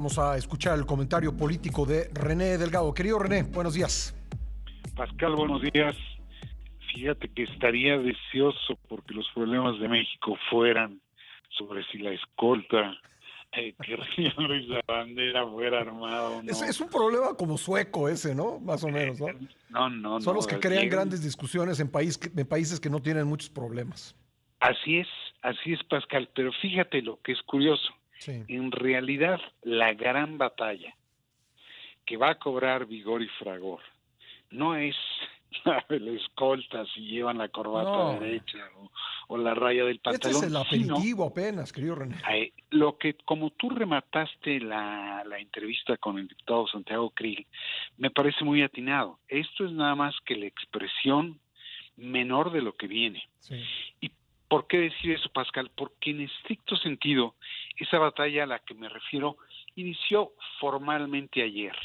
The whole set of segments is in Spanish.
Vamos a escuchar el comentario político de René Delgado. Querido René, buenos días. Pascal, buenos días. Fíjate que estaría deseoso porque los problemas de México fueran sobre si la escolta que ríe Luis la bandera fuera armada o no. Es un problema como sueco ese, ¿no? Más o menos, ¿no? Son los que No, crean llegan. grandes discusiones en países que no tienen muchos problemas. Así es Pascal, pero fíjate lo que es curioso. Sí. En realidad, la gran batalla que va a cobrar vigor y fragor no es la de la escolta si llevan la corbata No, derecha o la raya del este es pantalón, el sino aperitivo apenas, querido René. lo que, como tú remataste la entrevista con el diputado Santiago Krill, me parece muy atinado. Esto es nada más que la expresión menor de lo que viene. Sí. ¿Y por qué decir eso, Pascal? Porque en estricto sentido, esa batalla a la que me refiero inició formalmente ayer,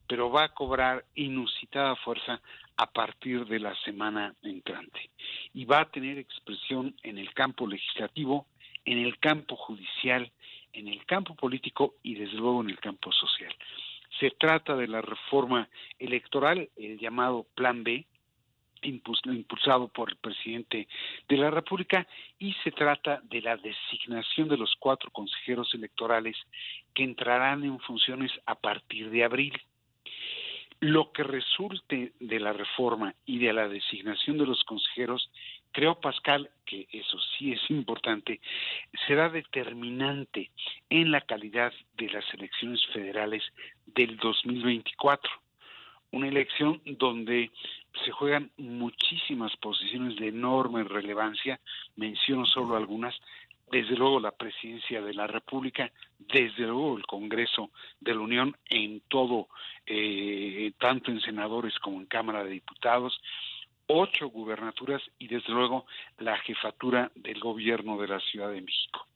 pero va a cobrar inusitada fuerza a partir de la semana entrante. Y va a tener expresión en el campo legislativo, en el campo judicial, en el campo político y desde luego en el campo social. Se trata de la reforma electoral, el llamado Plan B, impulsado por el presidente de la República, y se trata de la designación de los 4 consejeros electorales que entrarán en funciones a partir de abril. Lo que resulte de la reforma y de la designación de los consejeros, creo, Pascal, que eso sí es importante, será determinante en la calidad de las elecciones federales del 2024. Una elección donde se juegan muchísimas posiciones de enorme relevancia, menciono solo algunas, desde luego la presidencia de la República, desde luego el Congreso de la Unión en todo, tanto en senadores como en Cámara de Diputados, 8 gubernaturas y desde luego la jefatura del gobierno de la Ciudad de México.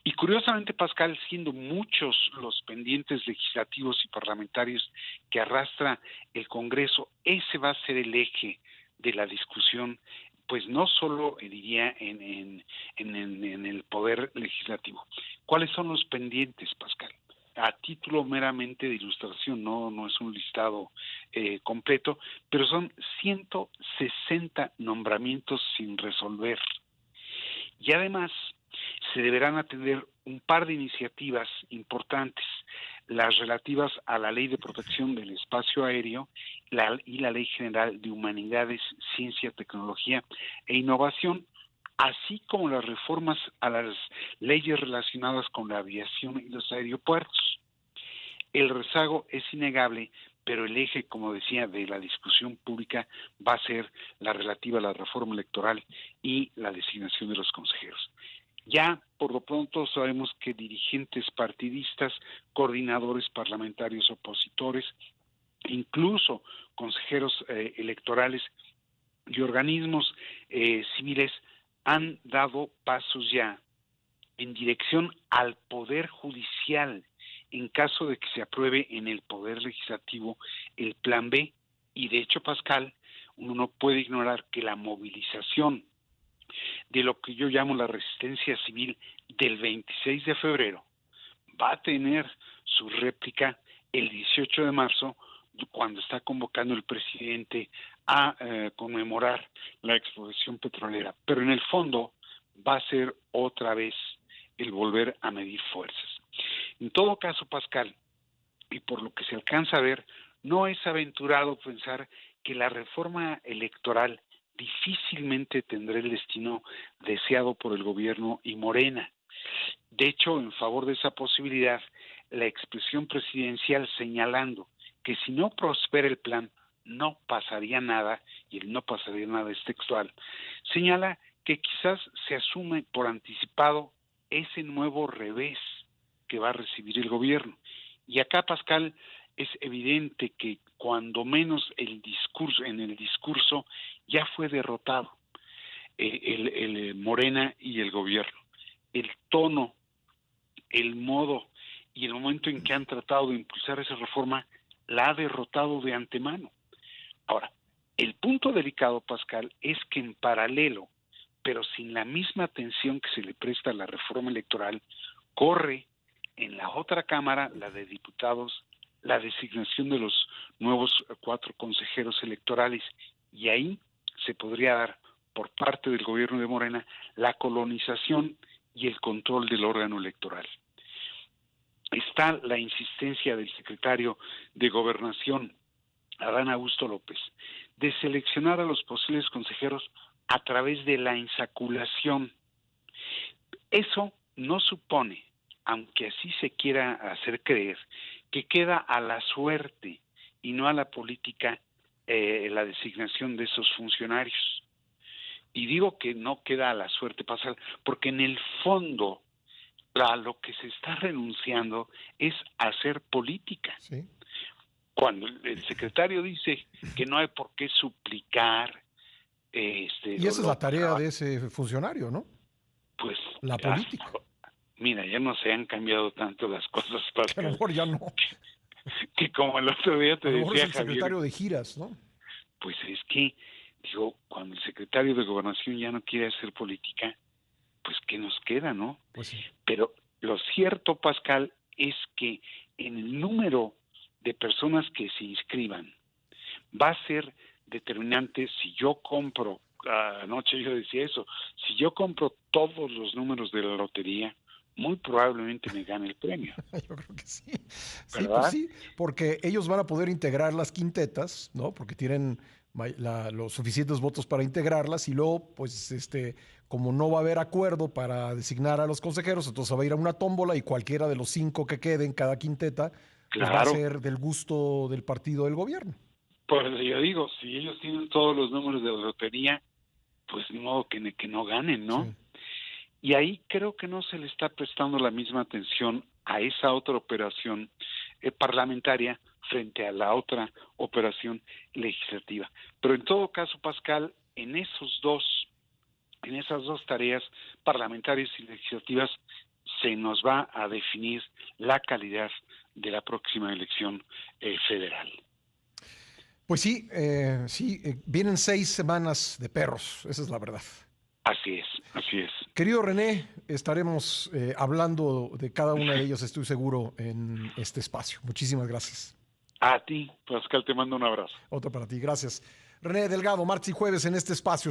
Y curiosamente, Pascal, siendo muchos los pendientes legislativos y parlamentarios que arrastra el Congreso, ese va a ser el eje de la discusión, pues no solo diría en el poder legislativo. ¿Cuáles son los pendientes, Pascal? A título meramente de ilustración, no es un listado completo, pero son 160 nombramientos sin resolver. Y además se deberán atender un par de iniciativas importantes, las relativas a la Ley de Protección del Espacio Aéreo y la Ley General de Humanidades, Ciencia, Tecnología e Innovación, así como las reformas a las leyes relacionadas con la aviación y los aeropuertos. El rezago es innegable, pero el eje, como decía, de la discusión pública va a ser la relativa a la reforma electoral y la designación de los consejeros. Ya por lo pronto sabemos que dirigentes partidistas, coordinadores parlamentarios opositores, incluso consejeros electorales y organismos civiles han dado pasos ya en dirección al Poder Judicial en caso de que se apruebe en el Poder Legislativo el Plan B. Y de hecho, Pascal, uno no puede ignorar que la movilización de lo que yo llamo la resistencia civil del 26 de febrero va a tener su réplica el 18 de marzo, cuando está convocando el presidente a conmemorar la explotación petrolera. Pero en el fondo va a ser otra vez el volver a medir fuerzas. En todo caso, Pascal, y por lo que se alcanza a ver, no es aventurado pensar que la reforma electoral difícilmente tendrá el destino deseado por el gobierno y Morena. De hecho, en favor de esa posibilidad, la expresión presidencial señalando que si no prospera el plan, no pasaría nada, y el no pasaría nada es textual, señala que quizás se asume por anticipado ese nuevo revés que va a recibir el gobierno. Y acá, Pascal, es evidente que cuando menos en el discurso ya fue derrotado el Morena y el gobierno. El tono, el modo y el momento en que han tratado de impulsar esa reforma la ha derrotado de antemano. Ahora, el punto delicado, Pascal, es que en paralelo, pero sin la misma atención que se le presta a la reforma electoral, corre en la otra Cámara, la de Diputados, la designación de los nuevos 4 consejeros electorales, y ahí se podría dar por parte del gobierno de Morena la colonización y el control del órgano electoral. Está la insistencia del secretario de Gobernación, Adán Augusto López, de seleccionar a los posibles consejeros a través de la insaculación. Eso no supone, aunque así se quiera hacer creer, que queda a la suerte y no a la política la designación de esos funcionarios. Y digo que no queda a la suerte pasar, porque en el fondo a lo que se está renunciando es hacer política. Sí. Cuando el secretario dice que no hay por qué suplicar. Y esa es la tarea de ese funcionario, ¿no? Pues la política. Mira, ya no se han cambiado tanto las cosas, Pascal. Que a lo mejor ya no. Que como el otro día te a lo mejor decía, es el secretario de giras, ¿no? Pues es que, digo, cuando el secretario de Gobernación ya no quiere hacer política, pues ¿qué nos queda, no? Pues sí. Pero lo cierto, Pascal, es que en el número de personas que se inscriban va a ser determinante si yo compro, anoche yo decía eso, si yo compro todos los números de la lotería, muy probablemente me gane el premio. Yo creo que sí. Sí, ¿Verdad? pues sí, porque ellos van a poder integrar las quintetas, ¿no? Porque tienen los suficientes votos para integrarlas y luego, pues, como no va a haber acuerdo para designar a los consejeros, entonces va a ir a una tómbola y cualquiera de los 5 que queden cada quinteta, pues va a ser del gusto del partido del gobierno. Por eso yo digo, si ellos tienen todos los números de la lotería, pues ni modo que no ganen, ¿no? Sí. Y ahí creo que no se le está prestando la misma atención a esa otra operación parlamentaria frente a la otra operación legislativa. Pero en todo caso, Pascal, en esas dos tareas parlamentarias y legislativas se nos va a definir la calidad de la próxima elección federal. Pues sí, vienen 6 semanas de perros, esa es la verdad. Así es, así es. Querido René, estaremos hablando de cada una de ellas, estoy seguro, en este espacio. Muchísimas gracias. A ti, Pascal, te mando un abrazo. Otro para ti, gracias. René Delgado, martes y jueves en este espacio.